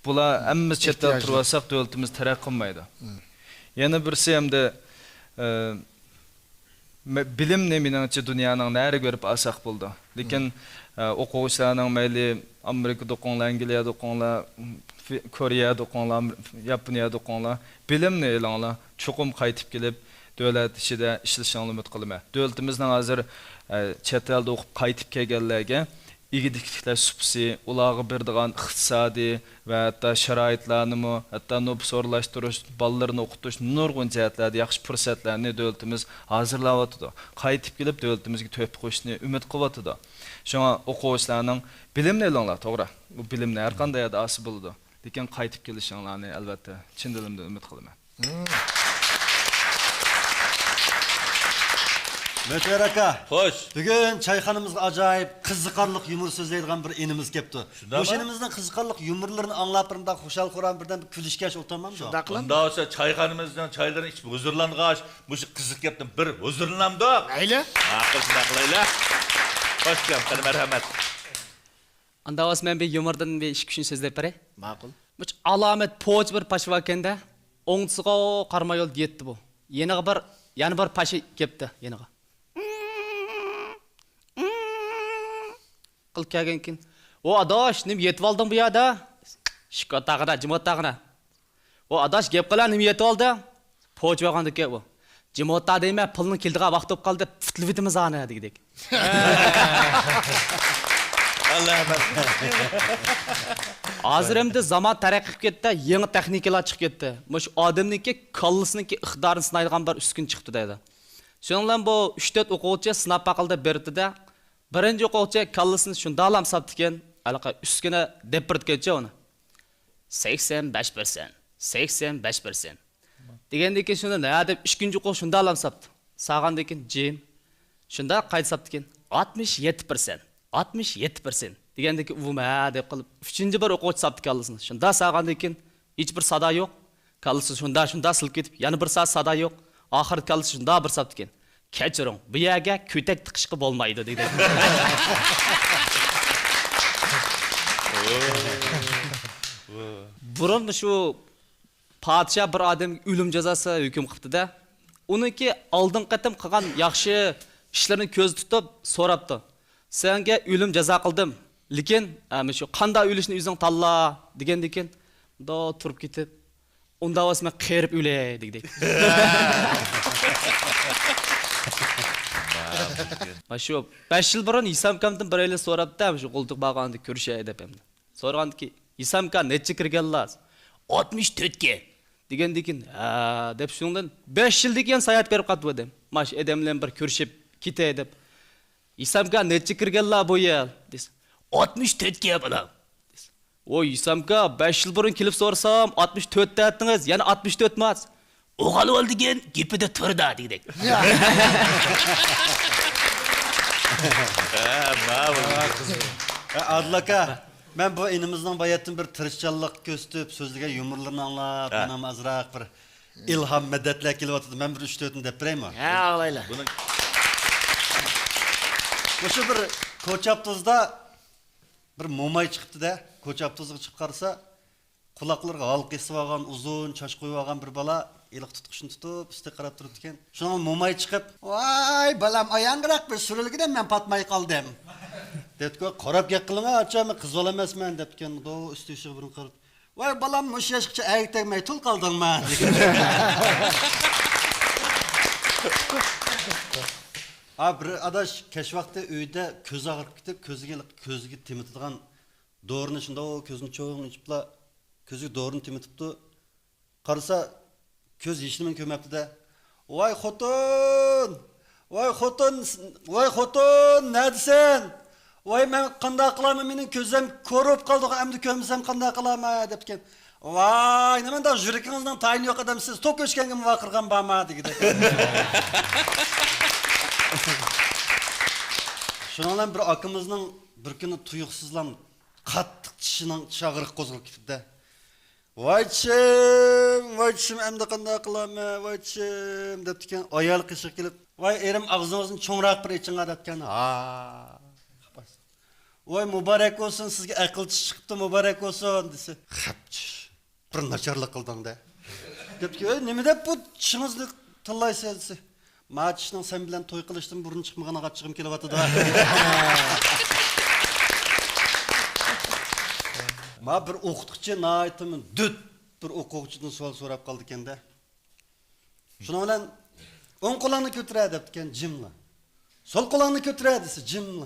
Bular hammamiz chetda turib olsak, davlatimiz taraqqiy qilmaydi. Yana birisi hamda bilimni meningcha dunyoning nari ko'rib olsak bo'ldi. Lekin o'quvchilarning mayli Amerikada o'qinglar, Angliyada o'qinglar, Koreyada o'qinglar, Yaponiyada o'qinglar, bilimni elanglar, cho'qim qaytib kelib davlat ichida ishlashni umid qilaman. Davlatimizning hozir chet elda o'qib qaytib kelganlarga igidiklikler supsi, ulağı berdigan iqtisadi ve hatta şaraitlarni mu, hatta nüfus orlaştırış, ballarını okutuş, nurgun cihetlerde yaxşı fürsatlarni dövletimiz hazırlawatıdı. Qaytip kelip dövletimizge töhfə qo'shishni umid qilyapti. Şoňa o'quvchilarning bilimni elinglar, to'g'ri. Bu bilimni har qanday asi bo'ladi. Lekin qaytip kelishinglarni albatta chin dilimdan umid qilaman. Möhtər aka. Xoş. Bugün çayxanamızga acayip qiziqarlıq yumur sözleydigan bir inimiz kepti. Şunda mı? Bu inimizden qiziqarlıq yumurlarını anlap birinde hoşal kuran birden bir külüşkeş oturmam mı? Daqlan. Bunda olsa çayxanamızdan çaylarını içip huzurlanğaç, bu kızık yaptım bir huzurlandık. Mayli. Akıl şunaqlayla. Hoş geldin, sana merhamet. Anda olsa men bir yumurdan bir iş küşün sözlep beray. Ma'qul. Bu alamet poç bir paşa vakende oňçyga qarma yol yetdi bu. Yeniga bir yani bir paşa kepti yeniga. Qıl kelgenkin. O adaş nim yetip aldın bu ýa-da? Şikatagına, jimotagına. O adaş gep qala nim yetip aldı? Poç vagandyk bu. Jimotda deýme pulny kildiga wagt op kaldy, fitlibitimiz ana degdik. Allah'a emanet. Hazır emdi zaman taraqqi ketdi, yeni texnikalar chiqib ketdi. Mush odamniki kallasyniki iqtidorini sinaydigan bir uskun chiqdi deydi. Şonlan bu 3-4 o'quvchi sinab baqildi berdi-da. Birinchi o'quvchi kallasini shunda alam sapdi ekan, alaqa uskuna deb birtgancha uni. 85%, 85%. Degandek shunda nima deb ikkinchi o'quv shunda alam sapdi. Sağandan keyin jim. Shunda qayta sapdi ekan 67%. 67%. Degandek uvma deb qilib, üçüncü bir o'quvchi sapdi kallasini. Shunda sağandan keyin hech bir sada yo'q. Kallasi shunda silib ketib, yana bir sada yo'q. Oxir kallasi shunda bir sapdi ekan. Kechiring, bu yerga ko'tak tiqishqi bo'lmaydi dedi. Burun şu padişah bir adam ölüm cezası hüküm qıptı-da. Uniki aldın qatam qilgan yaxshi ishlarini ko'z tutib so'rabdi. Senga ölüm ceza qildim, lekin shu qanday o'lishni o'zing tanla degandan keyin do turib ketib, unda osma qerib o'lay dedik. Şu 5 yıl burun İsamkamdan bir öyle so'rabdi, şu qo'ltiq bag'andı ko'rishay deb hamdi. So'ragandiki, İsamka necha kirganlar? 64 ga. Degandan keyin, deb shundan 5 yil degan sayat berib qatdim. Mash edamlar bir ko'rishib ketay deb. İsamka necha kirganlar bu yil? Des. 64 ga bolam. O İsamka 5 yil burun kelib so'rsam 64 ta aytdingiz, yana 64 emas. O'g'al ol degan gapida turda dedik. Adlaka, ben bu inimizden bayatın bir tırışçallık göstüp, sözlüge yumurlarını anlap, bana azraq bir ilham medetler kelivatıdı. Ben bir 3-4'ünü depreyim mi? Ha, ağlayla. Bu şu bir Koçaptız'da bir mumay çıktı da, Koçaptız'ı çıkarsa, kulaklarga halk esip algan, uzun, çaş koyup algan bir bala, ilik tutquşunu tutup, üstü qarap durdu eken. Şuna mumay çıkıp, vay balam ayangırak bir sürülgiden ben patmay kaldım. Dedi qarab gel qilinglar, achami qiz bola emasman debkan. Do üstü üşüq burun qarab. Voy balam mush yoshgacha ayik tegmay tul qaldingmi? Bir adaş keş vaqti uyda ko'z og'rib ketib, ko'ziga temitadigan dorini shunda o ko'zini cho'g'ini ichibla, ko'ziga dorini temitibdi. Qarasa ko'z yeshilmay ko'mapti-da. Voy xotin! Voy xotin! Voy xotin! Nerdesin? Vay men qanday qilaman, mening ko'zim ko'rib qoldi, endi ko'rmasam qanday qilaman debken. Vay, nimanda yuragingizning tayini yo'q odam, siz tok o'chganga muvoqirgan borma dedi. Shundan bir akimizning bir kuni tuyuqsizlan qattiq tishining chag'iriq qo'zg'alib ketibdi. Vaychim, endi qanday qilaman, vaychim debken, ayol qishiq kelib, voy erim og'zingizni cho'ngroq bir ichinga debken. Voy mübarek olsun, sizge akıl çıktı, mübarek olsun dese. Xapçı, bir naçarlık kıldın da. Dep ki, nemi dep bu çınızlık tıllaysa dese. Ma çişden sen bilen toy kılıştım, burun çıkmağına kaçığım kelivatı da. Ma bir okutukça naayetimin düt bir okukçudan sual sorap kaldı kende. Şuna bilen, on kulağını kötüre depken cimla. Sol kulağını kötüre dese cimla.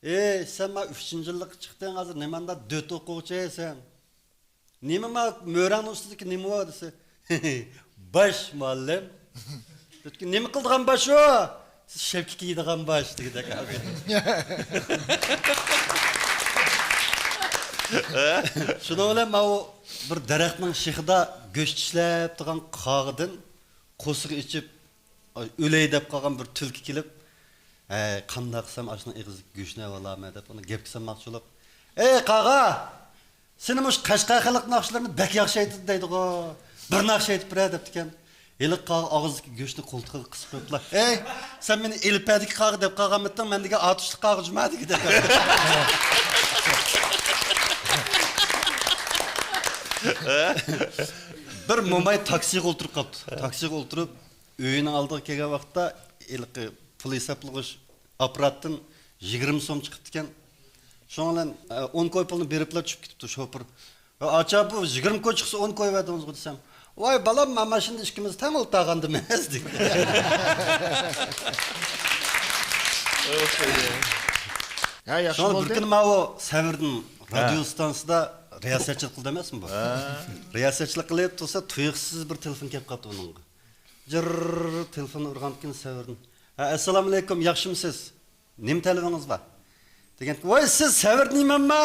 Sen ma 3. yıllık çıktın hazır nemanda 4 okuğucu sen. Nime ma mören üstündeki nime var dese. Baş muallim. Dedi ki nime kıldığın baş o? Siz şevki giydiğin baş dedi abi. Şunu öyle ma o bir daraxtning şıxıda göç işlep turgan qağıdın qo'siq içip öley deb qolgan bir tulki kelib qanday qilsam ashuni ig'izlik go'shtni olaman deb uni gap qilmoqchi bo'lib ey qağa seni mush qashqa xalq naqshlarini bak yaxshi aytdi deydi-ku bir naqsh aytib beray debdi ekan eli qağa og'izdagi go'shtni qo'ltig'iga qisib qo'yiblar ey sen meni elpadagi qağı deb qolganmiding men degan otishli qağı juma degi deb bir Mumbai taksiga o'tirib qolibdi. Taksiga o'tirib, uyining oldiga kelgan vaqtda ilqi pul hisoblag'ich apparatdan 20 so'm chiqibdi ekan. Shunga bilan 10 koy pulni beriblar tushib ketibdi shofir. Acha bu 20 koy chiqsa 10 koy verdingiz desam. Voy balam, men mashina ikkimiz tam o'ltag'andim emas dedi. Ya yaxshi Shunga bir bo'ldi. kun men o Savirning radio stansiyasida riyosatchilik qildi emasmi bu? Riyosatchilik qilib tursa, tuyuqsiz bir telefon kelib qoldi uningga. Jir telefon urgankin Savirning. Assalomu alaykum, yaxshimisiz? Nim telefoningiz bor? Degan, "Voy, siz Savirniymanmi?"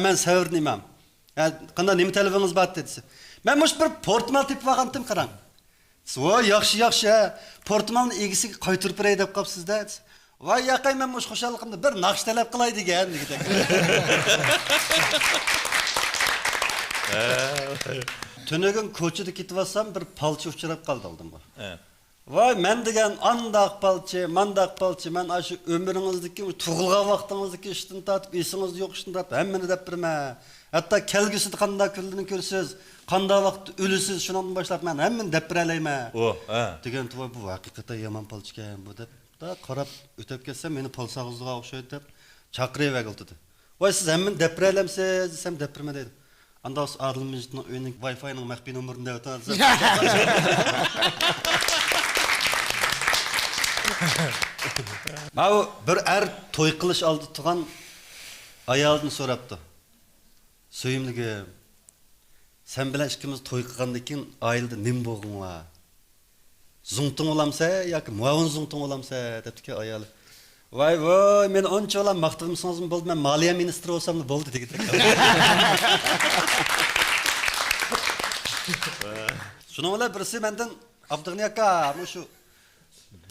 Men Savirniyman. Qanday nim telefoningiz bor dedi. Men mush bir portmal tepib olgandim, qarang. Voy, yaxshi, portmalni egisiga qaytirib beray deb qopsiz-da. Voy, yaqay men mush xushalligimni bir naqsh talab qilay degan dedi. Tönögün koçuda ketibasam bir palçı uçurab qaldı aldım bu. Voy, men degan andaq palçı, mandaq palçı, men aşı ömrünüzdeki tug'ilgan vaqtingizdagi ishdan tatib, esingiz yo'q ishdan tatib, hammani deb birma. Hatto kelgusida qanday kunlarni ko'rsiz, qanday vaqt o'lisiz, shundan boshlab men hammani deb biralayman. Degan to'y bu haqiqatan yomon palçı ekan bu deb. Da qarab o'tib ketsam meni palsag'izga o'xshaydi deb chaqirib dedi. Voy, siz hammani deb biralamsiz, desam deb birma dedi. Anda Arılmıcı'nın önündeki Wi-Fi'nin məhbi numarını ötürürse. Ama bir toy qilish aldı turgan ayolni so'rabdi. Söyümligim, sen bilan ikkimiz toy qilgandan keyin oilada nim bo'lg'in va? Zungtung olamsa yoki muavin zungtung olamsa debdi-ki ayol. Voy, men oncha olam maqtavimsizmi bo'ldi, men moliya ministri bo'lsam bo'ldi dedi. Şuna bilan birisi mendan Abdug'ni aka, shu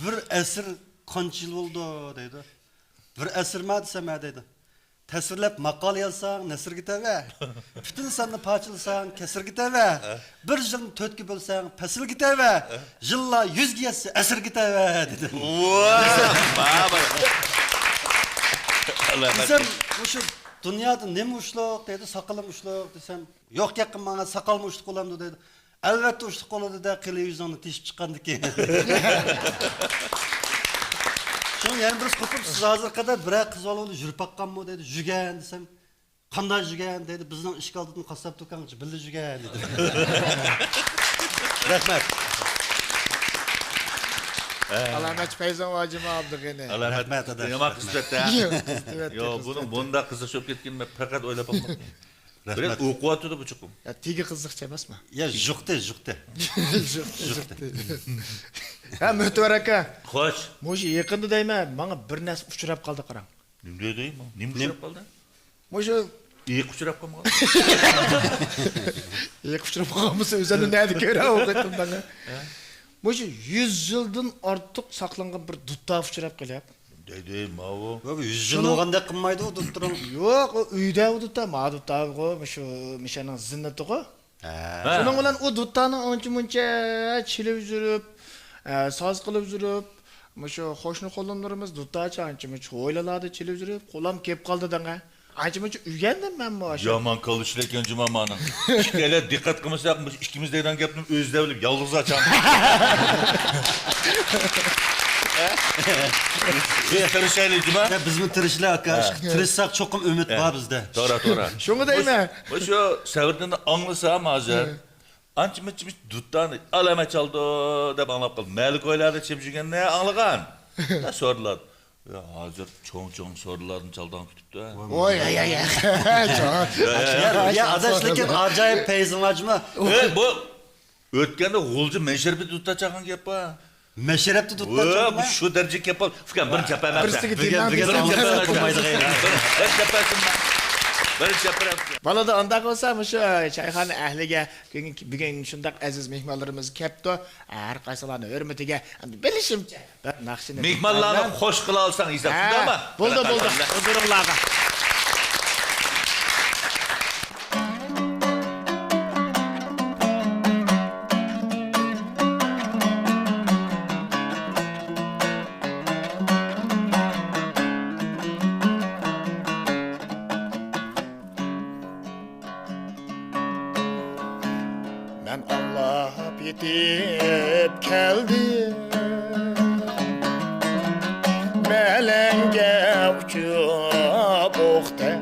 bir asr qancha yil bo'ldi deydi. Bir asrma desam deydi. Tasvirlab maqol yozsang, nasr ketava. Butun sanni parchalasang, kasr ketava. Bir yilni 4 ga bo'lsang, fasl ketava. Yillar 100 ga yetsa, asr ketava dedi. Desem, shu dunyoda nima ushloq dedi, saqalim ushloq desam, yo'q yaqin menga saqalmi ushliq qo'lamdi dedi. Albatta ushliq qoladi da qili yuzingni teshib chiqqandan keyin. Şun yani bir kopup siz hazır kadar birer kız oğlunu jürüp bakkanmı dedi, jügen desem, qanday jügen dedi, bizden işgal aldığını kasap tukanıcı, bildi jügen dedi. Rahmet. Alamet Feyzan vacım abdık yine. Rahmet adaş. Yamak kısmet ha. Yo, bunun bunda kızışıp ketkenme fakat öyle bakmak. Biraz okuyatıdı bu çukum. Ya tigi kızlıkça basma. Ya jukte. Jukte. Ha Möhtüver aka. Hoş. Moşu yakında deyme, bana bir nas uçurap kaldı qarang. Ne diyeyim? Nim uçurap kaldı? Moşu İyi uçurap kalmadı. yak uçurap kalmışsa özelliği neydi köre okuttum bana. Moşu 100 yıldan artık saklangan bir dutta uçurap kalyap. Dedim o. Abi 100 yıl olganda qilmaydi o tutturan. Yok, o uyda o dutta, ma dutta o, şu mişanın zinneti o. Şunun bilan o duttani ancha-muncha chilib yurib, soz qilib yurib, şu qo'shni qo'llanlarimiz duttacha ancha-muncha o'ylalardi chilib yurib, qo'lam kelib qoldi danga. Ancha-muncha uygandim men bu aşağı. Yaman kalışlı ekan Jumamanın. İşkele dikkat qilmasak, ikkimiz deydan gapni o'zida bilib yolg'iz açam. Biz tirishaylik Juma. Ya biz mi tirishlar aka? Tirishsak cho'qim umid bor bizda. To'g'ri. Şunu deyme. Shu Savirdan anglasam hozir. Ancha-muncha duttani alama chaldi deb anglab qoldim. Malik o'yladi chep jurganda anglagan. Da so'rladi. Ya hozir cho'ng so'rilarni chaldan kutibdi. Oy ay ay ay. Çok. Ya adaş lekin acayip peyzimajma. Bu o'tganda g'o'lji mesharbi tutachaqan gap bu. Meşerepti Bu tutmacama. shu daraja gap. Fikam bir chapamabsan. Birisiga Bugün tildan bugün tildan. anlatsa koymaydı gayri. Bir chapasin. Bir chapasin. Balada anda olsa şu çayxana ahliga bugün şundaq aziz mehmonlarimiz kepti. Har qaysilarni hurmatiga bilishimcha bir naqshini. Mehmonlarni xush qila olsang hisob shundami? Bo'ldi. Huzuringizga. Ben Allah'a yetip geldim. Melenge uçup okta.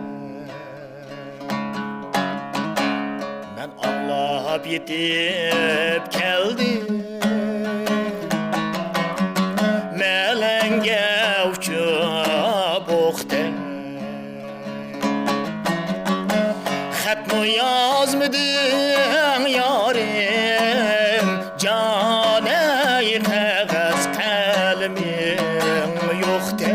Ben Allah'a yetip geldim. Melenge uçup okta. Xat mı yazmadın yarim, caney kağız kalemim yoktu.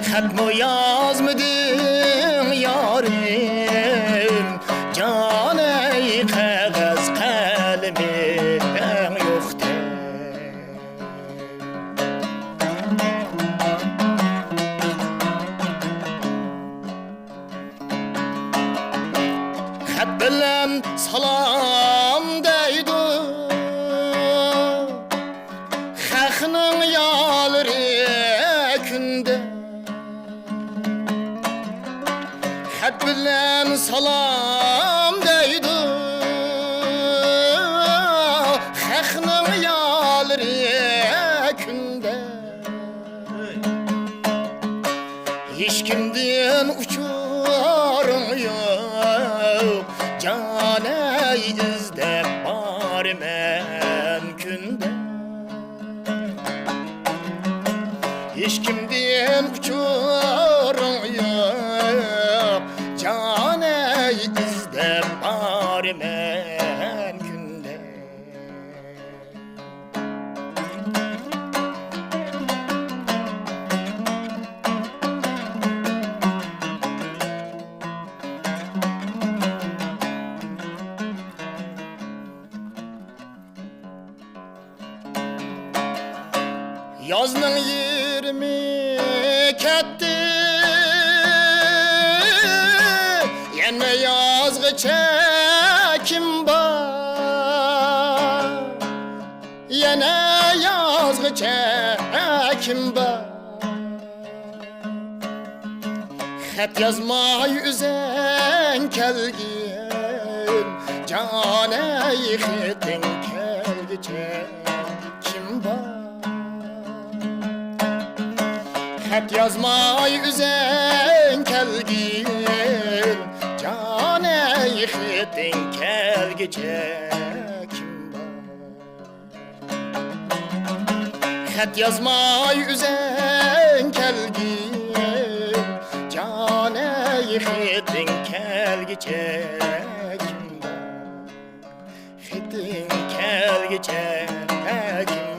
Xat mı yazmadın yarim, caney kağız kalemim yoktu. Xat bilan salam deydi Xalqning yolri kunda Xat bilan salam deydi Xalqning yolri kunda Hiç kimden uçurum yok Caney izlep barmen günde Hiç kimden uçurum yok Caney izlep barmen günde Yazның 20 ketdi Yana yazgıça kim var Yana yazgıça kim var Xat yazmay üzen kelgin Caney xetin kelgice kim var Xat yazmay üzen kelgin Caney xetin kelgice kim var Xat yazmay üzen kelgin Caney xetin kelgice kim var Xetin kelgice kim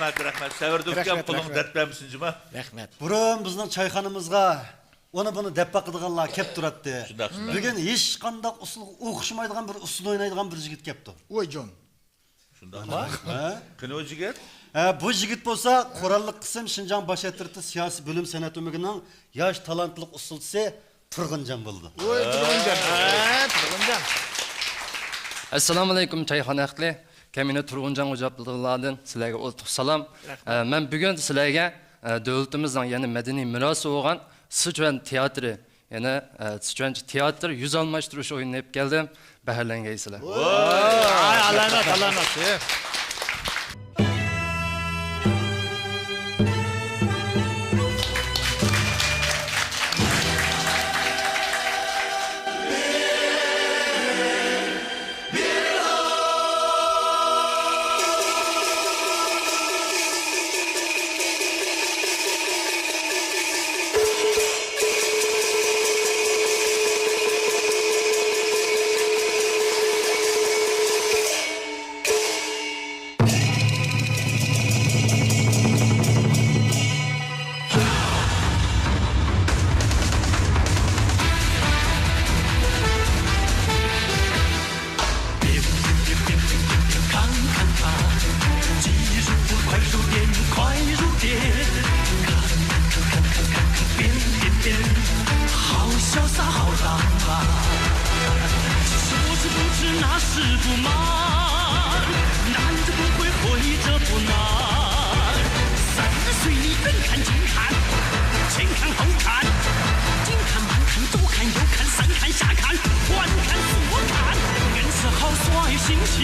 var Rahmat. Severdik Rahmat, gap qulun rahmat. dertlemişsin cuma. Rahmet. Burun bizning choyxonamizga bunu deb baqadiganlar kelib turadi. Shundoq. Bugun hech qanday usul o'qishmaydigan bir usul o'ynaydigan bir yigit kelibdi. Oy John. Shundaqmi? Ha? Qani o jigit? Bu yigit bo'lsa qurolliq qism Şinjan bosh etirti siyosiy bo'lim san'at umigining yosh talantli usulchisi Turg'unjon bo'ldi. Oy Turg'unjon. Turg'unjon. Assalomu alaykum çayxona ahli. Kemine Turg'unjon O'japullardan sizlarga o'tib salom. Men bugun sizlarga davlatimizning yana madaniy merosi bo'lgan Sichuan teatri, yana Sichuan teatr yuz almashtirish o'yinini olib keldim. Baharlangaysizlar. Alamat. 不满，男子不会活着不难。30岁你远看近看，前看后看，近看慢看左看右看三看下看，环看四看，硬是好耍新鲜。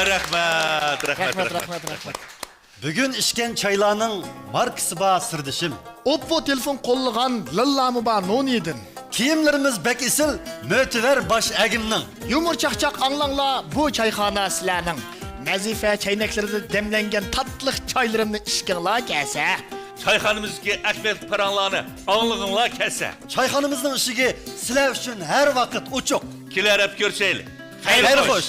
Rahmat. Bugün içken çaylarının markası bağ sırdaşım. Oppo telefon kollagan lıllamı ba non yedin. Kiyimlerimiz bek isil, mötüver baş egimnin. Yumur çakçak anlanla bu çayxana sizlerinin. Nazife çaynaklarında demlengen tatlıq çaylarını içkinla gelse. Çayxanamızdaki ekmek paranlarını anlığınla kesse. Çayxanımızın ışığı silah üçün her vakit uçuk. Kiler hep görseyle. Hayır hoş.